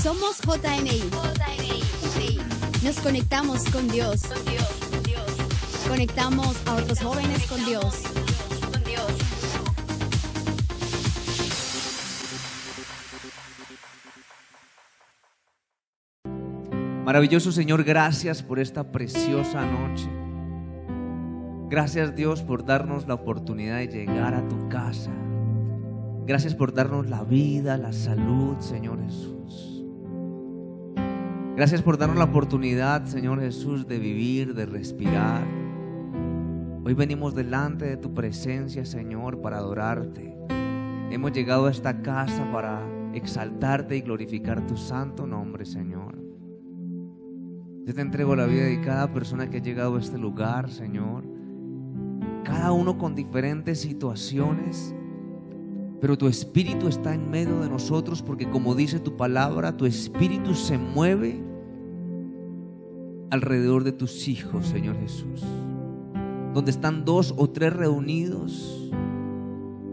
Somos JNI. Nos conectamos con Dios. Conectamos a otros jóvenes con Dios. Maravilloso Señor, gracias por esta preciosa noche. Gracias, Dios, por darnos la oportunidad de llegar a tu casa. Gracias por darnos la vida, la salud, Señor Jesús. Gracias por darnos la oportunidad, Señor Jesús, de vivir, de respirar. Hoy venimos delante de tu presencia, Señor, para adorarte. Hemos llegado a esta casa para exaltarte y glorificar tu santo nombre, Señor. Yo te entrego la vida de cada persona que ha llegado a este lugar, Señor. Cada uno con diferentes situaciones, pero tu Espíritu está en medio de nosotros, porque como dice tu palabra, tu Espíritu se mueve alrededor de tus hijos, Señor Jesús. Donde están 2 o 3 reunidos,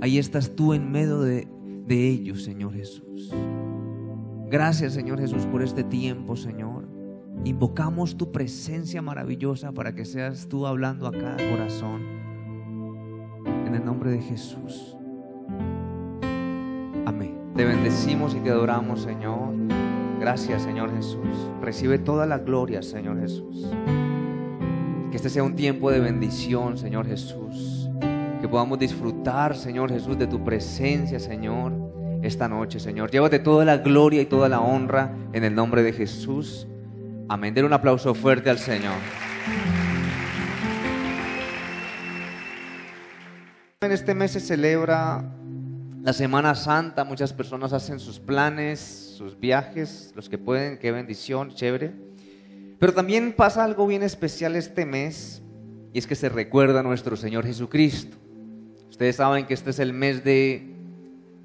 ahí estás tú en medio de ellos, Señor Jesús. Gracias, Señor Jesús, por este tiempo, Señor. Invocamos tu presencia maravillosa para que seas tú hablando a cada corazón. En el nombre de Jesús. Amén. Te bendecimos y te adoramos, Señor. Gracias, Señor Jesús. Recibe toda la gloria, Señor Jesús. Que este sea un tiempo de bendición, Señor Jesús. Que podamos disfrutar, Señor Jesús, de tu presencia, Señor, esta noche, Señor. Llévate toda la gloria y toda la honra en el nombre de Jesús. Amén. Den un aplauso fuerte al Señor. En este mes se celebra la Semana Santa. Muchas personas hacen sus planes, sus viajes, los que pueden. Qué bendición, chévere. Pero también pasa algo bien especial este mes, y es que se recuerda a nuestro Señor Jesucristo. Ustedes saben que este es el mes de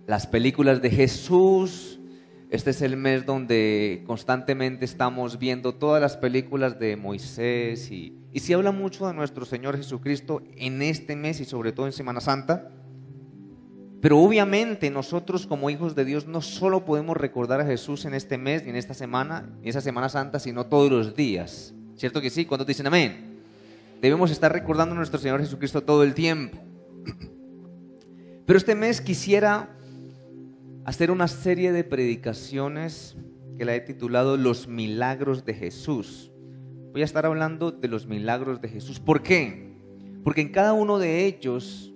las películas de Jesús. Este es el mes donde constantemente estamos viendo todas las películas de Moisés y se habla mucho de nuestro Señor Jesucristo en este mes y sobre todo en Semana Santa. Pero obviamente nosotros como hijos de Dios no solo podemos recordar a Jesús en este mes, ni en esta semana, ni en esa Semana Santa, sino todos los días. ¿Cierto que sí? ¿Cuántos dicen amén? Debemos estar recordando a nuestro Señor Jesucristo todo el tiempo. Pero este mes quisiera hacer una serie de predicaciones que la he titulado Los Milagros de Jesús. Voy a estar hablando de los milagros de Jesús. ¿Por qué? Porque en cada uno de ellos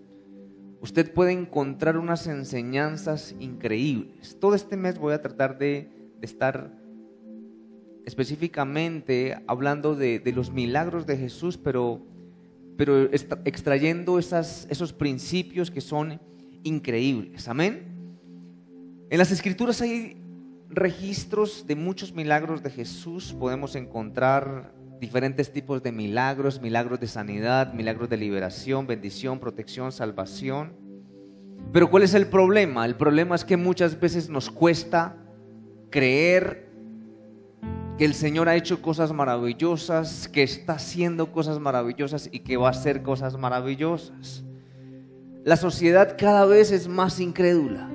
usted puede encontrar unas enseñanzas increíbles. Todo este mes voy a tratar de estar específicamente hablando de los milagros de Jesús, pero extrayendo esos principios que son increíbles. Amén. En las Escrituras hay registros de muchos milagros de Jesús. Podemos encontrar diferentes tipos de milagros: milagros de sanidad, milagros de liberación, bendición, protección, salvación. Pero ¿cuál es el problema? El problema es que muchas veces nos cuesta creer que el Señor ha hecho cosas maravillosas, que está haciendo cosas maravillosas y que va a hacer cosas maravillosas. La sociedad cada vez es más incrédula.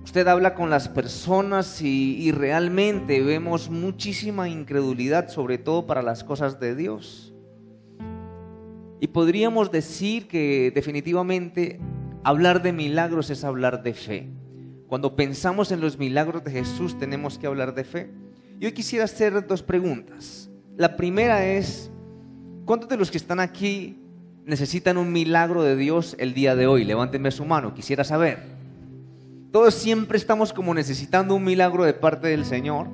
Usted habla con las personas y realmente vemos muchísima incredulidad, sobre todo para las cosas de Dios. Y podríamos decir que definitivamente hablar de milagros es hablar de fe. Cuando pensamos en los milagros de Jesús tenemos que hablar de fe. Y hoy quisiera hacer 2 preguntas. La primera es: ¿cuántos de los que están aquí necesitan un milagro de Dios el día de hoy? Levántenme su mano, quisiera saber. Todos siempre estamos como necesitando un milagro de parte del Señor.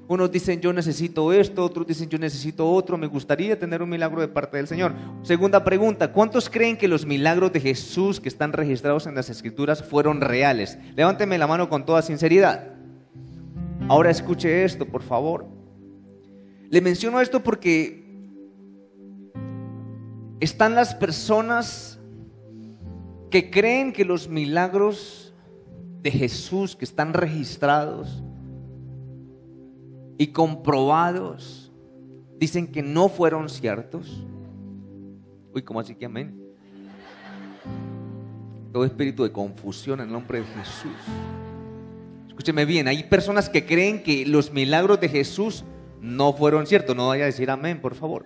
Unos dicen yo necesito esto, otros dicen yo necesito otro, me gustaría tener un milagro de parte del Señor. Segunda pregunta: ¿cuántos creen que los milagros de Jesús que están registrados en las Escrituras fueron reales? Levánteme la mano con toda sinceridad. Ahora escuche esto, por favor. Le menciono esto porque están las personas que creen que los milagros de Jesús que están registrados y comprobados dicen que no fueron ciertos. Uy, ¿cómo así que amén? Todo espíritu de confusión en el nombre de Jesús. Escúcheme bien, hay personas que creen que los milagros de Jesús no fueron ciertos. No vaya a decir amén, por favor.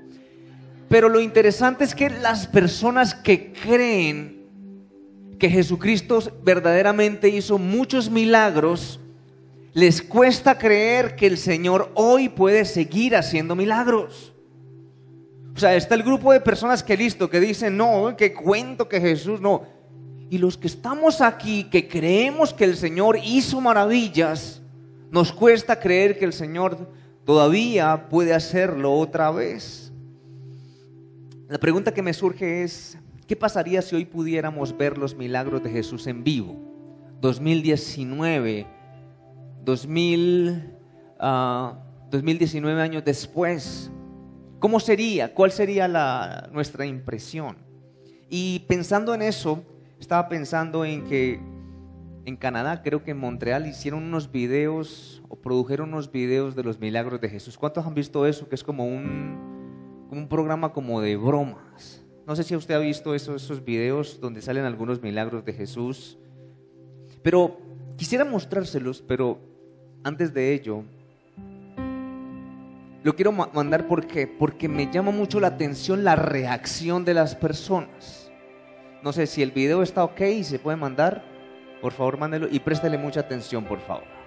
Pero lo interesante es que las personas que creen que Jesucristo verdaderamente hizo muchos milagros, les cuesta creer que el Señor hoy puede seguir haciendo milagros. O sea, está el grupo de personas que dicen, no, que cuento que Jesús no. Y los que estamos aquí, que creemos que el Señor hizo maravillas, nos cuesta creer que el Señor todavía puede hacerlo otra vez. La pregunta que me surge es, ¿qué pasaría si hoy pudiéramos ver los milagros de Jesús en vivo? 2019 años después. ¿Cómo sería? ¿Cuál sería nuestra impresión? Y pensando en eso, estaba pensando en que en Canadá, creo que en Montreal, hicieron unos videos o produjeron unos videos de los milagros de Jesús. ¿Cuántos han visto eso? Que es como un programa como de bromas. No sé si usted ha visto esos videos donde salen algunos milagros de Jesús. Pero quisiera mostrárselos, pero antes de ello, lo quiero mandar porque me llama mucho la atención la reacción de las personas. No sé si el video está ok y se puede mandar. Por favor, mándelo y préstele mucha atención, por favor.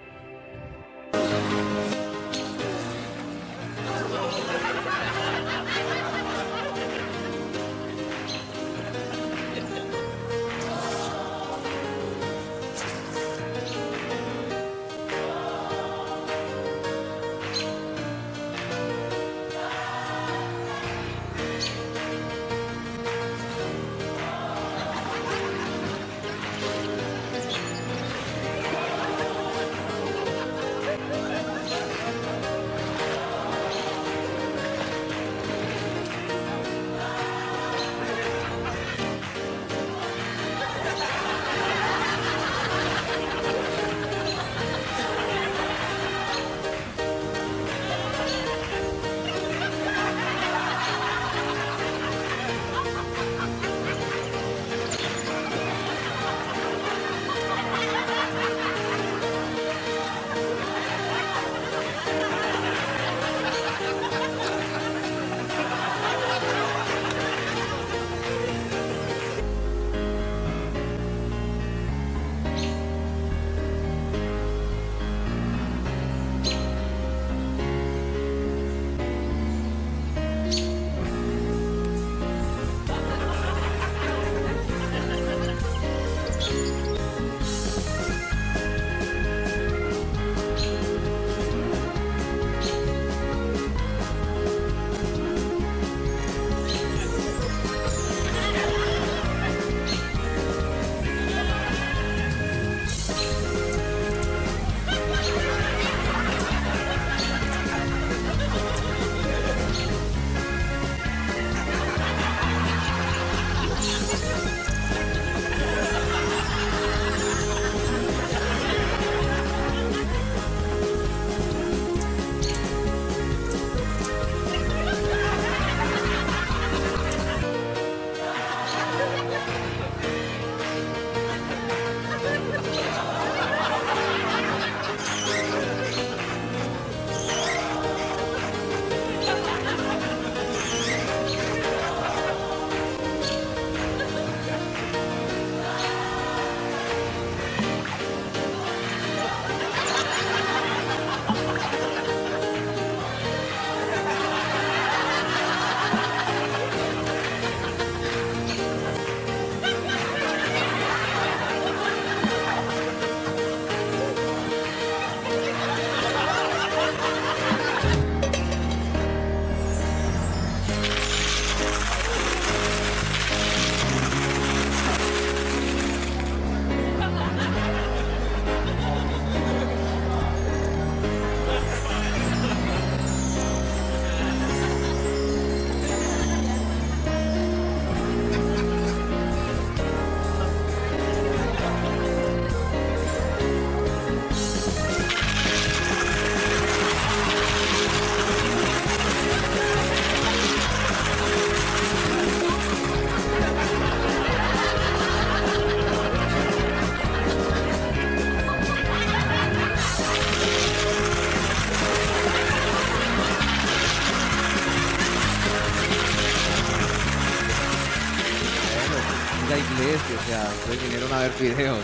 Ustedes vinieron a ver videos.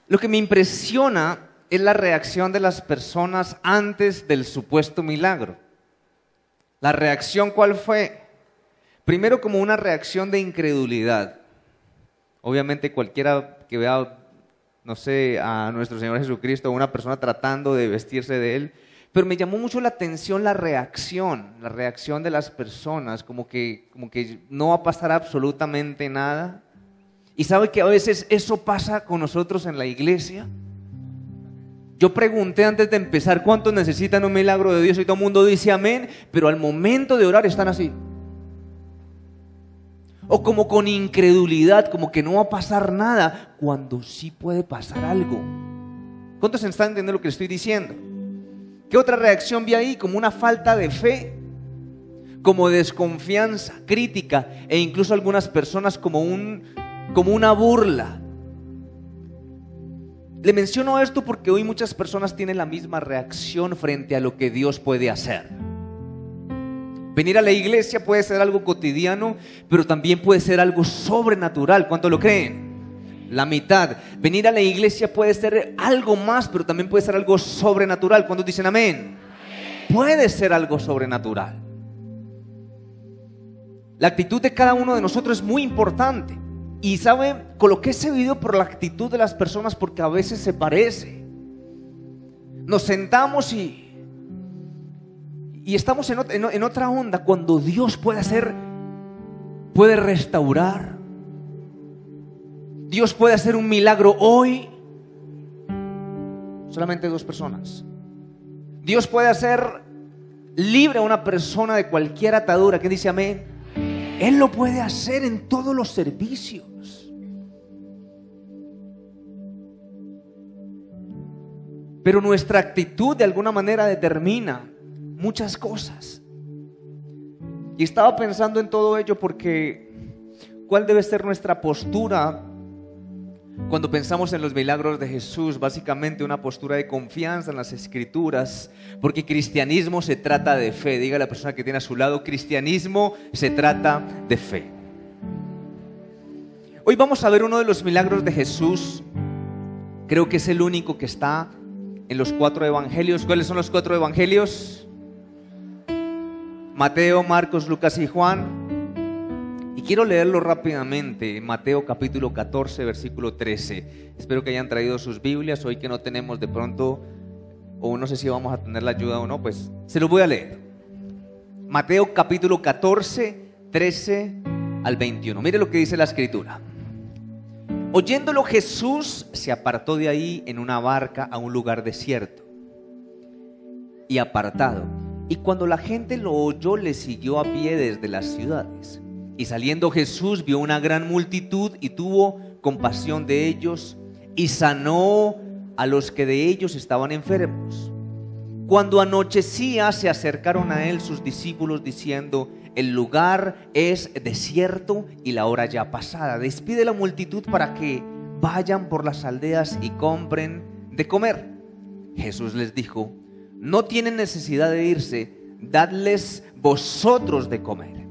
Lo que me impresiona es la reacción de las personas antes del supuesto milagro. ¿La reacción cuál fue? Primero, como una reacción de incredulidad. Obviamente cualquiera que vea, no sé, a nuestro Señor Jesucristo o una persona tratando de vestirse de Él, pero me llamó mucho la atención la reacción de las personas, como que no va a pasar absolutamente nada. Y sabe que a veces eso pasa con nosotros en la iglesia. Yo pregunté antes de empezar cuántos necesitan un milagro de Dios y todo el mundo dice amén, pero al momento de orar están así. O como con incredulidad, como que no va a pasar nada, cuando sí puede pasar algo. ¿Cuántos están entendiendo lo que les estoy diciendo? ¿Qué otra reacción vi ahí? Como una falta de fe, como desconfianza, crítica, e incluso algunas personas como una burla. Le menciono esto porque hoy muchas personas tienen la misma reacción frente a lo que Dios puede hacer. Venir a la iglesia puede ser algo cotidiano, pero también puede ser algo sobrenatural. ¿Cuántos lo creen? La mitad. Venir a la iglesia puede ser algo más, pero también puede ser algo sobrenatural. ¿Cuántos dicen amén? Puede ser algo sobrenatural. La actitud de cada uno de nosotros es muy importante. Y sabe, coloqué ese video por la actitud de las personas porque a veces se parece. Nos sentamos y estamos en otra onda, cuando Dios puede restaurar. Dios puede hacer un milagro hoy. Solamente 2 personas. Dios puede hacer libre a una persona de cualquier atadura. ¿Qué dice amén? Él lo puede hacer en todos los servicios. Pero nuestra actitud de alguna manera determina muchas cosas. Y estaba pensando en todo ello porque ¿cuál debe ser nuestra postura cuando pensamos en los milagros de Jesús? Básicamente una postura de confianza en las Escrituras, porque cristianismo se trata de fe. Diga a la persona que tiene a su lado, cristianismo se trata de fe. Hoy vamos a ver uno de los milagros de Jesús. Creo que es el único que está en los 4 evangelios. ¿Cuáles son los 4 evangelios? Mateo, Marcos, Lucas y Juan. Y quiero leerlo rápidamente. Mateo capítulo 14, versículo 13. Espero que hayan traído sus Biblias. Hoy que no tenemos de pronto, o no sé si vamos a tener la ayuda o no, pues se lo voy a leer. Mateo capítulo 14, 13 al 21. Mire lo que dice la Escritura. Oyéndolo, Jesús se apartó de ahí en una barca a un lugar desierto y apartado. Y cuando la gente lo oyó, le siguió a pie desde las ciudades. Y saliendo Jesús vio una gran multitud y tuvo compasión de ellos y sanó a los que de ellos estaban enfermos. Cuando anochecía, se acercaron a él sus discípulos diciendo: el lugar es desierto y la hora ya pasada. Despide la multitud para que vayan por las aldeas y compren de comer. Jesús les dijo: no tienen necesidad de irse, dadles vosotros de comer.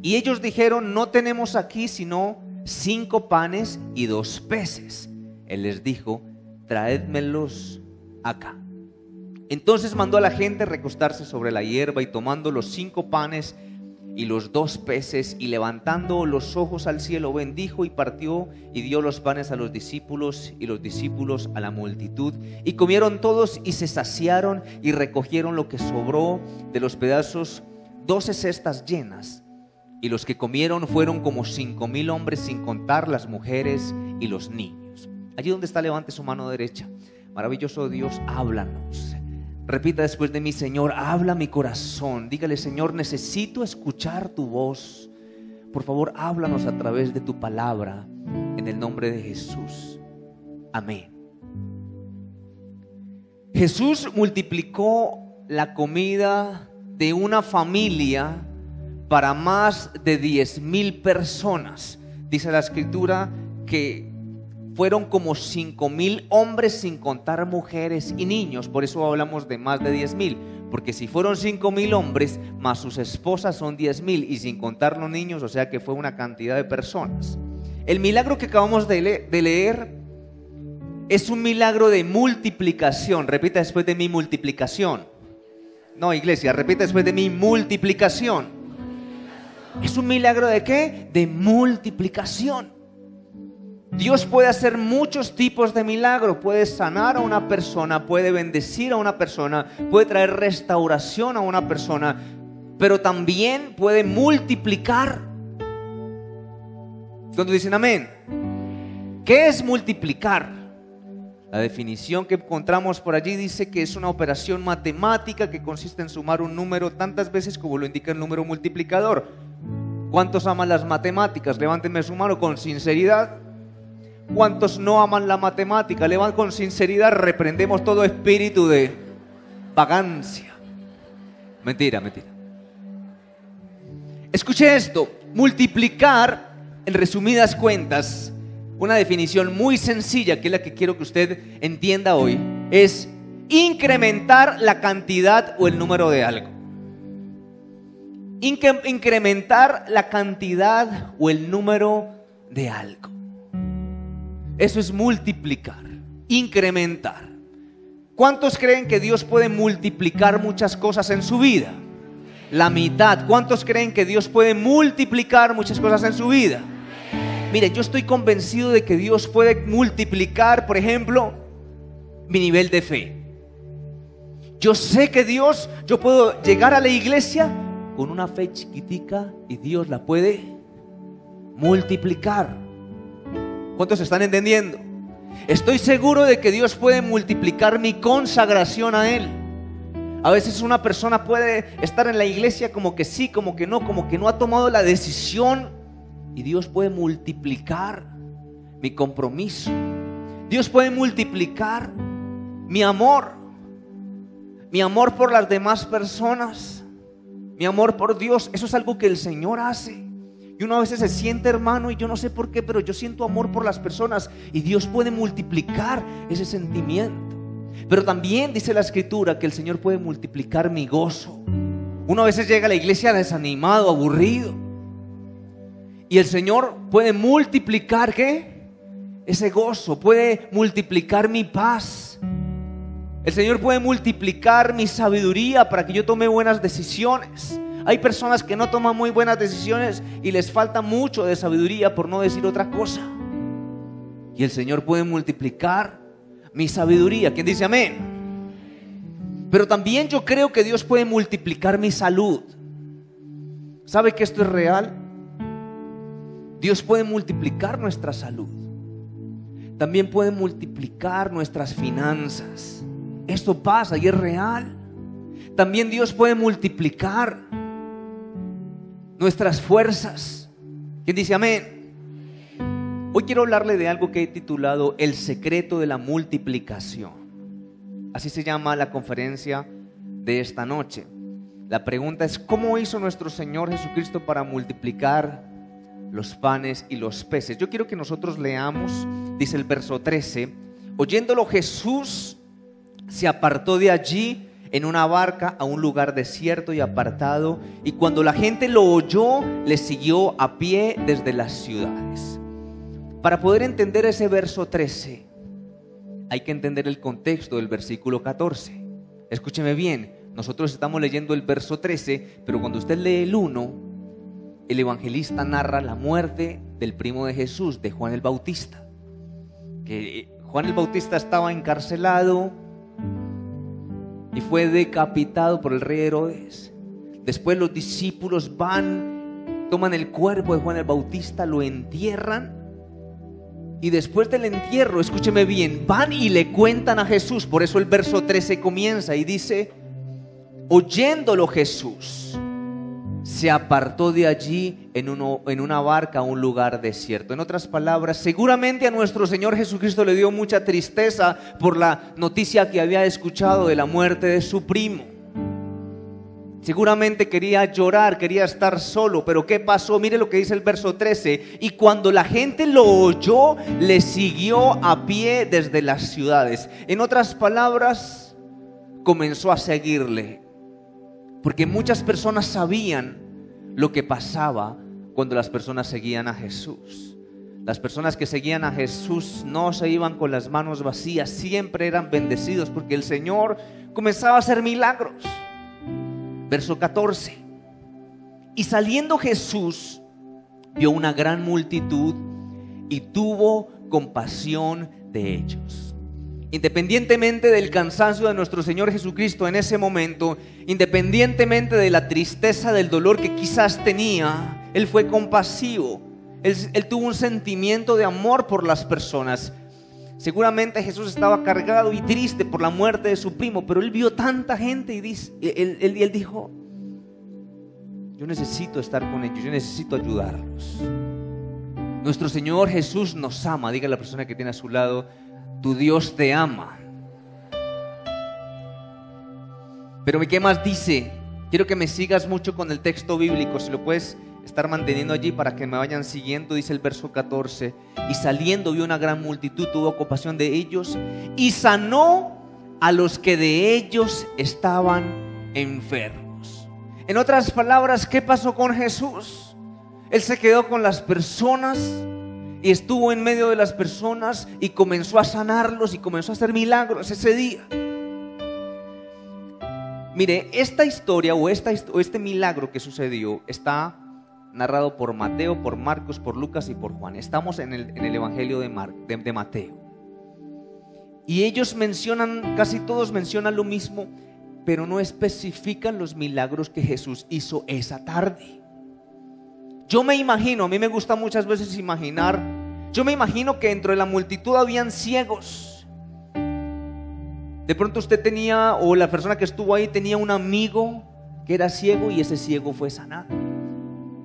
Y ellos dijeron: no tenemos aquí sino 5 panes y 2 peces. Él les dijo: traédmelos acá. Entonces mandó a la gente recostarse sobre la hierba, y tomando los 5 panes y los 2 peces, y levantando los ojos al cielo, bendijo y partió y dio los panes a los discípulos y los discípulos a la multitud. Y comieron todos y se saciaron, y recogieron lo que sobró de los pedazos, 12 cestas llenas. Y los que comieron fueron como 5,000 hombres, sin contar las mujeres y los niños. Allí donde está, levante su mano derecha. Maravilloso Dios, háblanos. Repita después de mí: Señor, habla mi corazón. Dígale: Señor, necesito escuchar tu voz. Por favor, háblanos a través de tu palabra, en el nombre de Jesús. Amén. Jesús multiplicó la comida de una familia para más de 10,000 personas. Dice la Escritura que fueron como 5,000 hombres, sin contar mujeres y niños. Por eso hablamos de más de 10,000, porque si fueron 5,000 hombres más sus esposas son 10,000, y sin contar los niños, o sea que fue una cantidad de personas. El milagro que acabamos de leer es un milagro de multiplicación. Repita después de mí: multiplicación. No, iglesia, repita después de mí: multiplicación. ¿Es un milagro de qué? De multiplicación. Dios puede hacer muchos tipos de milagros. Puede sanar a una persona, puede bendecir a una persona, puede traer restauración a una persona, pero también puede multiplicar. ¿Cuántos dicen amén? ¿Qué es multiplicar? La definición que encontramos por allí dice que es una operación matemática que consiste en sumar un número tantas veces como lo indica el número multiplicador. ¿Cuántos aman las matemáticas? Levántenme su mano con sinceridad. ¿Cuántos no aman la matemática? Levanten con sinceridad. Reprendemos todo espíritu de vagancia. Mentira, mentira. Escuche esto: multiplicar, en resumidas cuentas, una definición muy sencilla, que es la que quiero que usted entienda hoy, es incrementar la cantidad o el número de algo. Incrementar la cantidad o el número de algo. Eso es multiplicar, incrementar. ¿Cuántos creen que Dios puede multiplicar muchas cosas en su vida? La mitad. ¿Cuántos creen que Dios puede multiplicar muchas cosas en su vida? Mire, yo estoy convencido de que Dios puede multiplicar, por ejemplo, mi nivel de fe. Yo sé que Dios, yo puedo llegar a la iglesia con una fe chiquitica y Dios la puede multiplicar. ¿Cuántos están entendiendo? Estoy seguro de que Dios puede multiplicar mi consagración a Él. A veces una persona puede estar en la iglesia como que sí, como que no ha tomado la decisión, y Dios puede multiplicar mi compromiso. Dios puede multiplicar mi amor por las demás personas, mi amor por Dios. Eso es algo que el Señor hace. Y uno a veces se siente, hermano, y yo no sé por qué, pero yo siento amor por las personas, y Dios puede multiplicar ese sentimiento. Pero también dice la Escritura que el Señor puede multiplicar mi gozo. Uno a veces llega a la iglesia desanimado, aburrido, y el Señor puede multiplicar ¿qué? Ese gozo, puede multiplicar mi paz. El Señor puede multiplicar mi sabiduría para que yo tome buenas decisiones. Hay personas que no toman muy buenas decisiones y les falta mucho de sabiduría, por no decir otra cosa. Y el Señor puede multiplicar mi sabiduría. ¿Quién dice amén? Pero también yo creo que Dios puede multiplicar mi salud. ¿Sabe que esto es real? Dios puede multiplicar nuestra salud. También puede multiplicar nuestras finanzas. Esto pasa y es real. También Dios puede multiplicar nuestras fuerzas. ¿Quién dice amén? Hoy quiero hablarle de algo que he titulado El secreto de la multiplicación. Así se llama la conferencia de esta noche. La pregunta es: ¿cómo hizo nuestro Señor Jesucristo para multiplicar los panes y los peces? Yo quiero que nosotros leamos, dice el verso 13: oyéndolo, Jesús se apartó de allí en una barca a un lugar desierto y apartado, y cuando la gente lo oyó, le siguió a pie desde las ciudades. Para poder entender ese verso 13, hay que entender el contexto del versículo 14. Escúcheme bien, nosotros estamos leyendo el verso 13, pero cuando usted lee el 1, el evangelista narra la muerte del primo de Jesús, de Juan el Bautista. Que Juan el Bautista estaba encarcelado y fue decapitado por el rey Herodes. Después los discípulos van, toman el cuerpo de Juan el Bautista, lo entierran, y después del entierro, escúcheme bien, van y le cuentan a Jesús. Por eso el verso 13 comienza y dice: oyéndolo, Jesús se apartó de allí en una barca a un lugar desierto. En otras palabras, seguramente a nuestro Señor Jesucristo le dio mucha tristeza por la noticia que había escuchado de la muerte de su primo. Seguramente quería llorar, quería estar solo. Pero ¿qué pasó? Mire lo que dice el verso 13: y cuando la gente lo oyó, le siguió a pie desde las ciudades. En otras palabras, comenzó a seguirle, porque muchas personas sabían lo que pasaba cuando las personas seguían a Jesús. Las personas que seguían a Jesús no se iban con las manos vacías, siempre eran bendecidos porque el Señor comenzaba a hacer milagros. Verso 14. Y saliendo Jesús, vio una gran multitud y tuvo compasión de ellos. Independientemente del cansancio de nuestro Señor Jesucristo en ese momento, independientemente de la tristeza, del dolor que quizás tenía, Él fue compasivo. Él tuvo un sentimiento de amor por las personas. Seguramente Jesús estaba cargado y triste por la muerte de su primo, pero Él vio tanta gente y él dijo: yo necesito estar con ellos, yo necesito ayudarlos. Nuestro Señor Jesús nos ama. Diga a la persona que tiene a su lado: tu Dios te ama. Pero ¿qué más dice? Quiero que me sigas mucho con el texto bíblico, si lo puedes estar manteniendo allí para que me vayan siguiendo. Dice el verso 14: y saliendo vio una gran multitud, tuvo compasión de ellos y sanó a los que de ellos estaban enfermos. En otras palabras, ¿qué pasó con Jesús? Él se quedó con las personas y estuvo en medio de las personas y comenzó a sanarlos y comenzó a hacer milagros ese día. Mire, esta historia o este milagro que sucedió está narrado por Mateo, por Marcos, por Lucas y por Juan. Estamos en el Evangelio de Mateo. Y ellos mencionan, casi todos mencionan lo mismo, pero no especifican los milagros que Jesús hizo esa tarde. Yo me imagino, a mí me gusta muchas veces imaginar, yo me imagino que dentro de la multitud habían ciegos. De pronto usted tenía, o la persona que estuvo ahí tenía un amigo que era ciego y ese ciego fue sanado.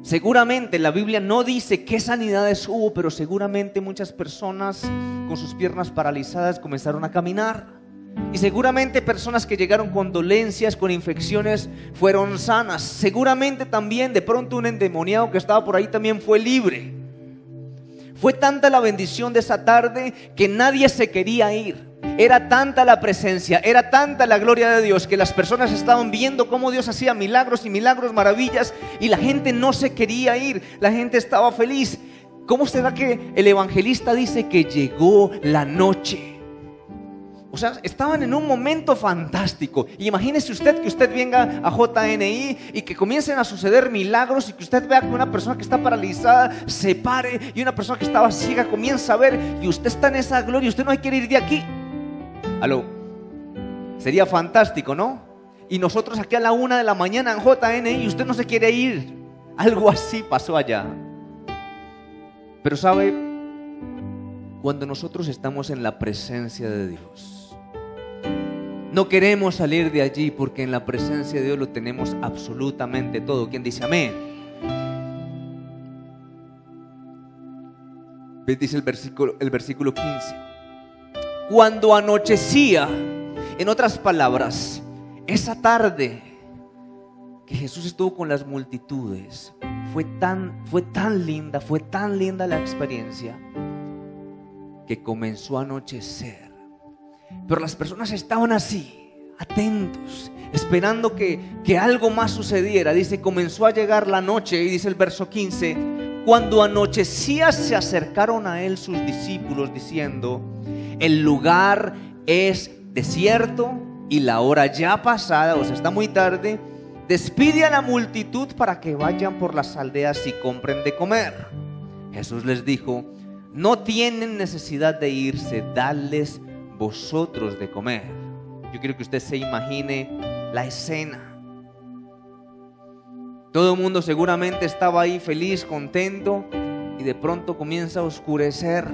Seguramente la Biblia no dice qué sanidades hubo, pero seguramente muchas personas con sus piernas paralizadas comenzaron a caminar. Y seguramente personas que llegaron con dolencias, con infecciones, fueron sanas. Seguramente también de pronto un endemoniado que estaba por ahí también fue libre. Fue tanta la bendición de esa tarde que nadie se quería ir. Era tanta la presencia, era tanta la gloria de Dios que las personas estaban viendo cómo Dios hacía milagros y milagros, maravillas, y la gente no se quería ir, la gente estaba feliz. ¿Cómo será que el evangelista dice que llegó la noche? O sea, estaban en un momento fantástico. Y imagínese usted que usted venga a JNI y que comiencen a suceder milagros y que usted vea que una persona que está paralizada se pare y una persona que estaba ciega comienza a ver y usted está en esa gloria y usted no quiere ir de aquí. Aló, sería fantástico, ¿no? Y nosotros aquí a la 1 de la mañana en JNI y usted no se quiere ir. Algo así pasó allá. Pero sabe, cuando nosotros estamos en la presencia de Dios, no queremos salir de allí porque en la presencia de Dios lo tenemos absolutamente todo. ¿Quién dice amén? Dice el versículo 15. Cuando anochecía, en otras palabras, esa tarde que Jesús estuvo con las multitudes, fue tan linda la experiencia, que comenzó a anochecer. Pero las personas estaban así, atentos, esperando que algo más sucediera. Dice, comenzó a llegar la noche, y dice el verso 15, cuando anochecía se acercaron a él sus discípulos diciendo, el lugar es desierto y la hora ya pasada, o sea, está muy tarde. Despide a la multitud para que vayan por las aldeas y compren de comer. Jesús les dijo, no tienen necesidad de irse, dadles vosotros de comer. Yo quiero que usted se imagine la escena. Todo el mundo seguramente estaba ahí feliz, contento, y de pronto comienza a oscurecer.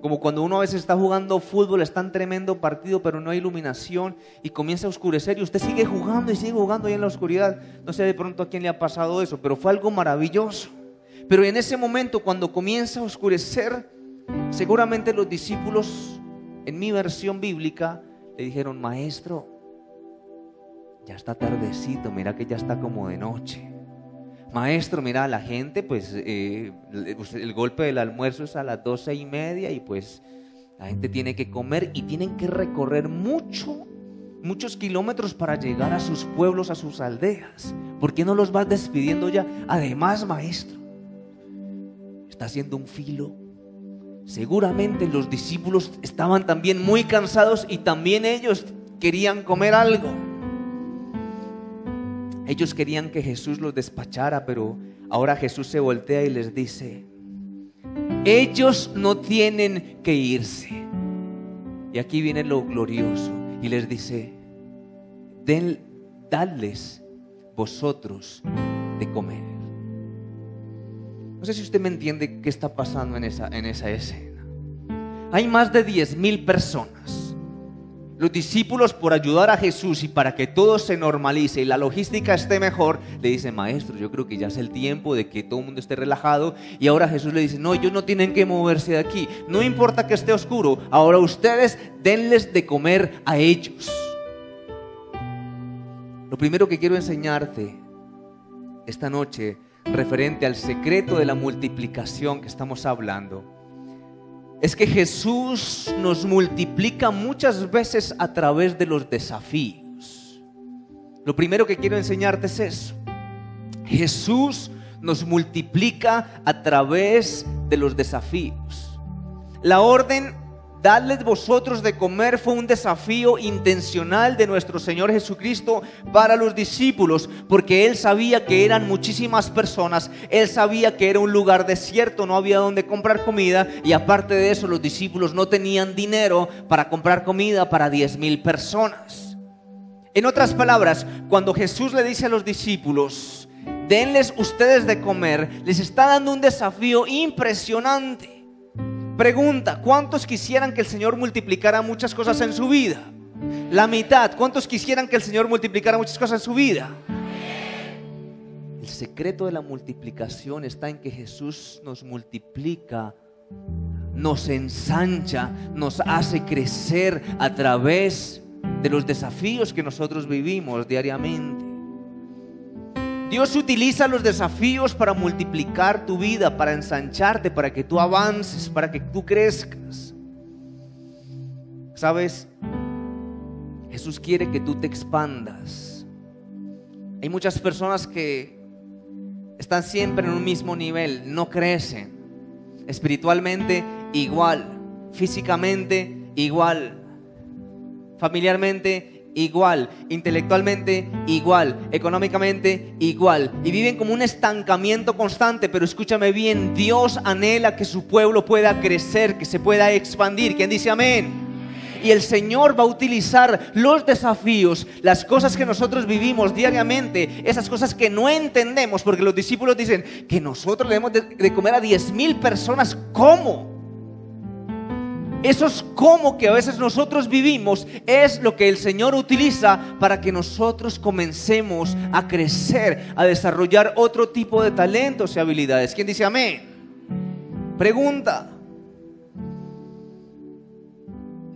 Como cuando uno a veces está jugando fútbol, está en tremendo partido, pero no hay iluminación y comienza a oscurecer y usted sigue jugando y sigue jugando ahí en la oscuridad. No sé de pronto a quién le ha pasado eso, pero fue algo maravilloso. Pero en ese momento, cuando comienza a oscurecer, seguramente los discípulos, en mi versión bíblica, le dijeron, maestro, ya está tardecito, mira que ya está como de noche. Maestro, mira, la gente, pues el golpe del almuerzo es a las 12:30 y pues la gente tiene que comer y tienen que recorrer muchos kilómetros para llegar a sus pueblos, a sus aldeas. ¿Por qué no los vas despidiendo ya? Además, maestro, está haciendo un filo. Seguramente los discípulos estaban también muy cansados y también ellos querían comer algo. Ellos querían que Jesús los despachara, pero ahora Jesús se voltea y les dice: ellos no tienen que irse. Y aquí viene lo glorioso y les dice: dadles vosotros de comer. No sé si usted me entiende qué está pasando en esa escena. Hay más de 10,000 personas. Los discípulos, por ayudar a Jesús y para que todo se normalice y la logística esté mejor, le dicen: maestro, yo creo que ya es el tiempo de que todo el mundo esté relajado. Y ahora Jesús le dice: no, ellos no tienen que moverse de aquí. No importa que esté oscuro, ahora ustedes denles de comer a ellos. Lo primero que quiero enseñarte esta noche, referente al secreto de la multiplicación que estamos hablando, es que Jesús nos multiplica muchas veces a través de los desafíos. Lo primero que quiero enseñarte es eso. Jesús nos multiplica a través de los desafíos. La orden: dadles vosotros de comer, fue un desafío intencional de nuestro Señor Jesucristo para los discípulos, porque Él sabía que eran muchísimas personas. Él sabía que era un lugar desierto, no había donde comprar comida, y aparte de eso los discípulos no tenían dinero para comprar comida para 10,000 personas. En otras palabras, cuando Jesús le dice a los discípulos: denles ustedes de comer, les está dando un desafío impresionante. Pregunta: ¿cuántos quisieran que el Señor multiplicara muchas cosas en su vida? La mitad. ¿Cuántos quisieran que el Señor multiplicara muchas cosas en su vida? El secreto de la multiplicación está en que Jesús nos multiplica, nos ensancha, nos hace crecer a través de los desafíos que nosotros vivimos diariamente. Dios utiliza los desafíos para multiplicar tu vida, para ensancharte, para que tú avances, para que tú crezcas. ¿Sabes? Jesús quiere que tú te expandas. Hay muchas personas que están siempre en un mismo nivel, no crecen. Espiritualmente igual, físicamente igual, familiarmente igual, intelectualmente igual, económicamente igual, y viven como un estancamiento constante. Pero escúchame bien, Dios anhela que su pueblo pueda crecer, que se pueda expandir. ¿Quién dice amén? Y el Señor va a utilizar los desafíos, las cosas que nosotros vivimos diariamente, esas cosas que no entendemos, porque los discípulos dicen que nosotros le debemos de comer a 10,000 personas. ¿Cómo? Esos cómo que a veces nosotros vivimos es lo que el Señor utiliza para que nosotros comencemos a crecer, a desarrollar otro tipo de talentos y habilidades. ¿Quién dice amén? Pregunta: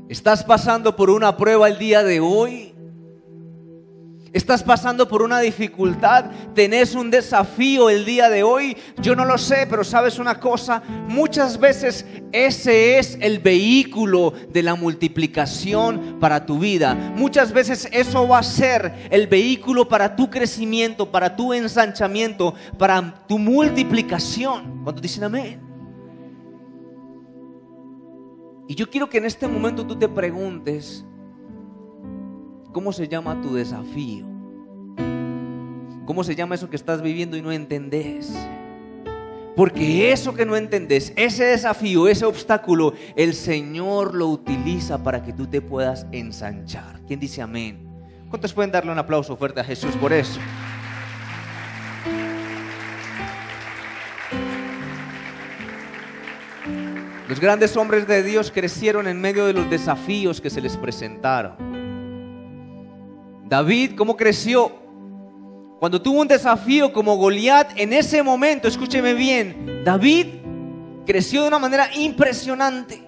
¿estás pasando por una prueba el día de hoy? ¿Estás pasando por una dificultad? ¿Tenés un desafío el día de hoy? Yo no lo sé, pero sabes una cosa, muchas veces ese es el vehículo de la multiplicación para tu vida. Muchas veces eso va a ser el vehículo para tu crecimiento, para tu ensanchamiento, para tu multiplicación. ¿Cuántos dicen amén? Y yo quiero que en este momento tú te preguntes: ¿cómo se llama tu desafío? ¿Cómo se llama eso que estás viviendo y no entendés? Porque eso que no entendés, ese desafío, ese obstáculo, el Señor lo utiliza para que tú te puedas ensanchar. ¿Quién dice amén? ¿Cuántos pueden darle un aplauso fuerte a Jesús por eso? Los grandes hombres de Dios crecieron en medio de los desafíos que se les presentaron. David, ¿cómo creció? Cuando tuvo un desafío como Goliat, en ese momento, escúcheme bien, David creció de una manera impresionante.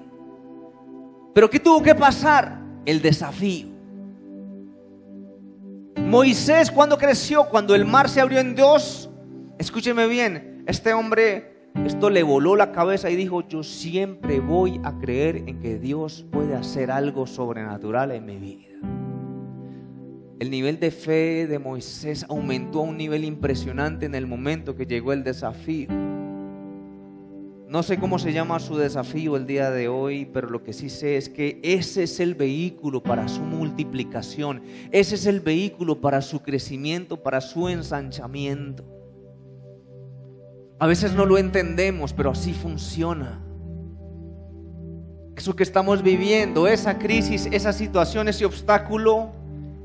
Pero ¿qué tuvo que pasar? El desafío. Moisés, ¿cuándo creció? Cuando el mar se abrió en dos. Escúcheme bien, este hombre, esto le voló la cabeza y dijo: yo siempre voy a creer en que Dios puede hacer algo sobrenatural en mi vida. El nivel de fe de Moisés aumentó a un nivel impresionante en el momento que llegó el desafío. No sé cómo se llama su desafío el día de hoy, pero lo que sí sé es que ese es el vehículo para su multiplicación. Ese es el vehículo para su crecimiento, para su ensanchamiento. A veces no lo entendemos, pero así funciona. Eso que estamos viviendo, esa crisis, esa situación, ese obstáculo,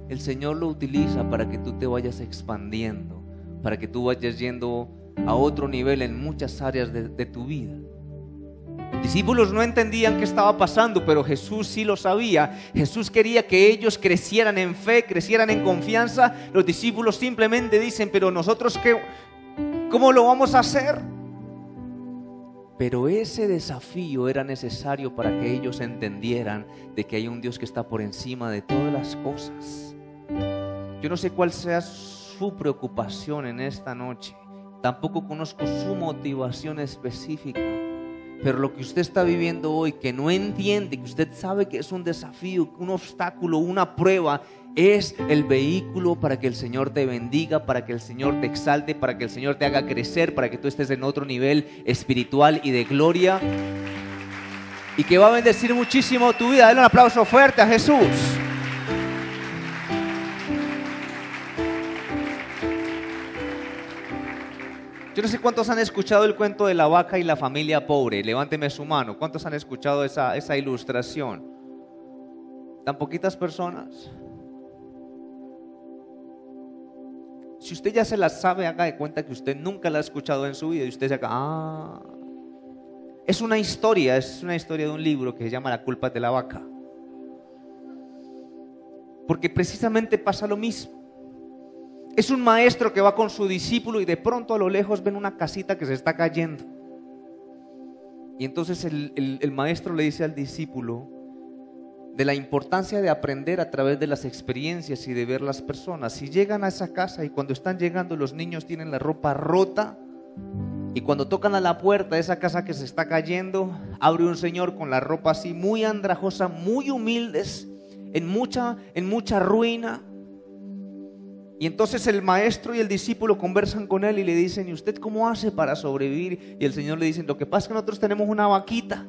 el Señor lo utiliza para que tú te vayas expandiendo, para que tú vayas yendo a otro nivel en muchas áreas de tu vida. Los discípulos no entendían qué estaba pasando, pero Jesús sí lo sabía. Jesús quería que ellos crecieran en fe, crecieran en confianza. Los discípulos simplemente dicen, pero nosotros ¿cómo lo vamos a hacer? Pero ese desafío era necesario para que ellos entendieran de que hay un Dios que está por encima de todas las cosas. Yo no sé cuál sea su preocupación en esta noche. Tampoco conozco su motivación específica, pero lo que usted está viviendo hoy, que no entiende, que usted sabe que es un desafío, un obstáculo, una prueba, es el vehículo para que el Señor te bendiga, para que el Señor te exalte, para que el Señor te haga crecer, para que tú estés en otro nivel espiritual y de gloria, y que va a bendecir muchísimo tu vida. Dale un aplauso fuerte a Jesús. Yo no sé cuántos han escuchado el cuento de la vaca y la familia pobre. Levánteme su mano. ¿Cuántos han escuchado esa ilustración? ¿Tan poquitas personas? Si usted ya se la sabe, haga de cuenta que usted nunca la ha escuchado en su vida y usted se acá. Es una historia de un libro que se llama La culpa de la vaca. Porque precisamente pasa lo mismo. Es un maestro que va con su discípulo y de pronto a lo lejos ven una casita que se está cayendo. Y entonces el maestro le dice al discípulo de la importancia de aprender a través de las experiencias y de ver las personas. Si llegan a esa casa y cuando están llegando los niños tienen la ropa rota, y cuando tocan a la puerta de esa casa que se está cayendo, abre un señor con la ropa así muy andrajosa, muy humildes, en mucha ruina. Y entonces el maestro y el discípulo conversan con él y le dicen, ¿y usted cómo hace para sobrevivir? Y el Señor le dice, lo que pasa es que nosotros tenemos una vaquita.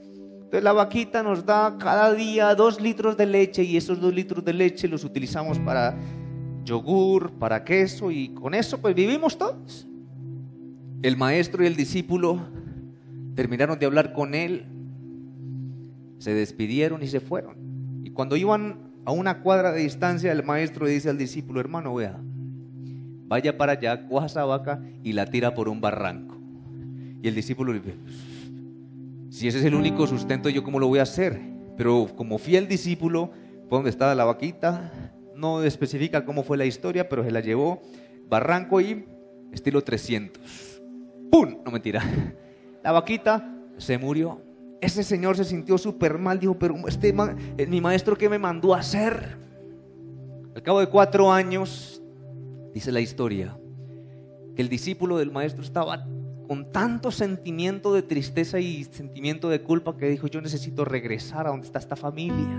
Entonces la vaquita nos da cada día 2 litros de leche, y esos 2 litros de leche los utilizamos para yogur, para queso, y con eso pues vivimos todos. El maestro y el discípulo terminaron de hablar con él, se despidieron y se fueron. Y cuando iban a una cuadra de distancia, el maestro le dice al discípulo, hermano, vaya para allá, coja esa vaca y la tira por un barranco. Y el discípulo le dice, si ese es el único sustento, ¿yo cómo lo voy a hacer? Pero como fiel discípulo, fue donde estaba la vaquita, no especifica cómo fue la historia, pero se la llevó, barranco y estilo 300. ¡Pum! No, mentira. La vaquita se murió. Ese señor se sintió súper mal, dijo, pero mi maestro, ¿qué me mandó a hacer? Al cabo de 4 años, dice la historia, que el discípulo del maestro estaba con tanto sentimiento de tristeza y sentimiento de culpa que dijo, yo necesito regresar a donde está esta familia.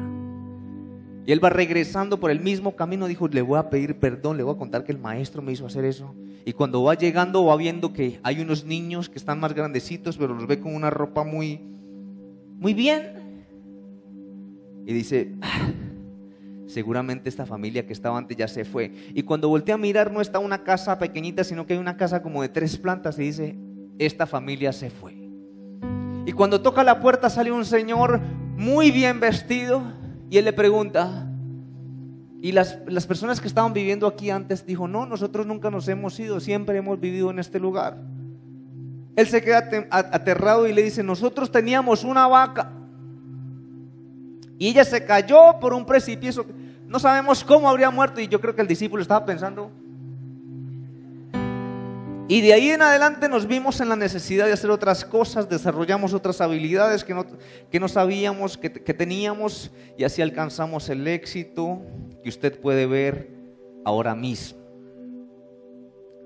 Y él va regresando por el mismo camino, dijo, le voy a pedir perdón, le voy a contar que el maestro me hizo hacer eso. Y cuando va llegando va viendo que hay unos niños que están más grandecitos, pero los ve con una ropa muy bien. Y dice, seguramente esta familia que estaba antes ya se fue. Y cuando voltea a mirar, no está una casa pequeñita, sino que hay una casa como de 3 plantas, y dice, esta familia se fue. Y cuando toca la puerta sale un señor muy bien vestido, y él le pregunta, y las personas que estaban viviendo aquí antes, dijo, no, nosotros nunca nos hemos ido, siempre hemos vivido en este lugar. Él se queda aterrado y le dice, nosotros teníamos una vaca y ella se cayó por un precipicio, no sabemos cómo habría muerto. Y yo creo que el discípulo estaba pensando, y de ahí en adelante nos vimos en la necesidad de hacer otras cosas, desarrollamos otras habilidades que no sabíamos que teníamos, y así alcanzamos el éxito que usted puede ver ahora mismo.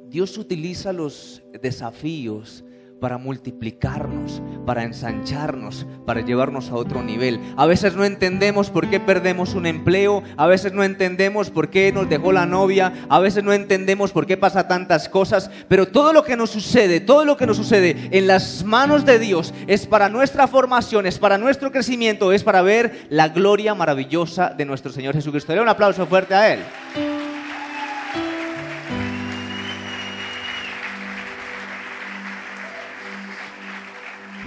Dios utiliza los desafíos para multiplicarnos, para ensancharnos, para llevarnos a otro nivel. A veces no entendemos por qué perdemos un empleo, a veces no entendemos por qué nos dejó la novia, a veces no entendemos por qué pasa tantas cosas, pero todo lo que nos sucede en las manos de Dios es para nuestra formación, es para nuestro crecimiento, es para ver la gloria maravillosa de nuestro Señor Jesucristo. Dale un aplauso fuerte a Él.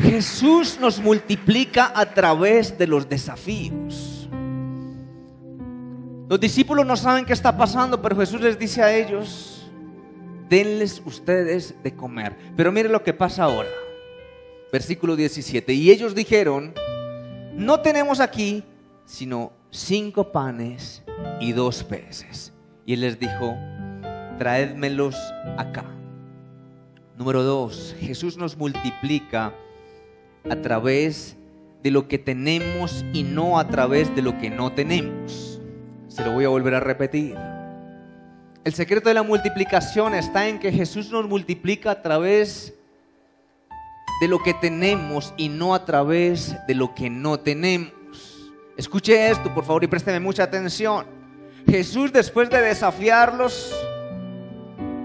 Jesús nos multiplica a través de los desafíos. Los discípulos no saben qué está pasando, pero Jesús les dice a ellos: denles ustedes de comer. Pero mire lo que pasa ahora. Versículo 17. Y ellos dijeron: no tenemos aquí sino 5 panes y 2 peces. Y Él les dijo: traédmelos acá. Número 2. Jesús nos multiplica a través de lo que tenemos y no a través de lo que no tenemos. Se lo voy a volver a repetir. El secreto de la multiplicación está en que Jesús nos multiplica a través de lo que tenemos y no a través de lo que no tenemos. Escuche esto, por favor, y présteme mucha atención. Jesús, después de desafiarlos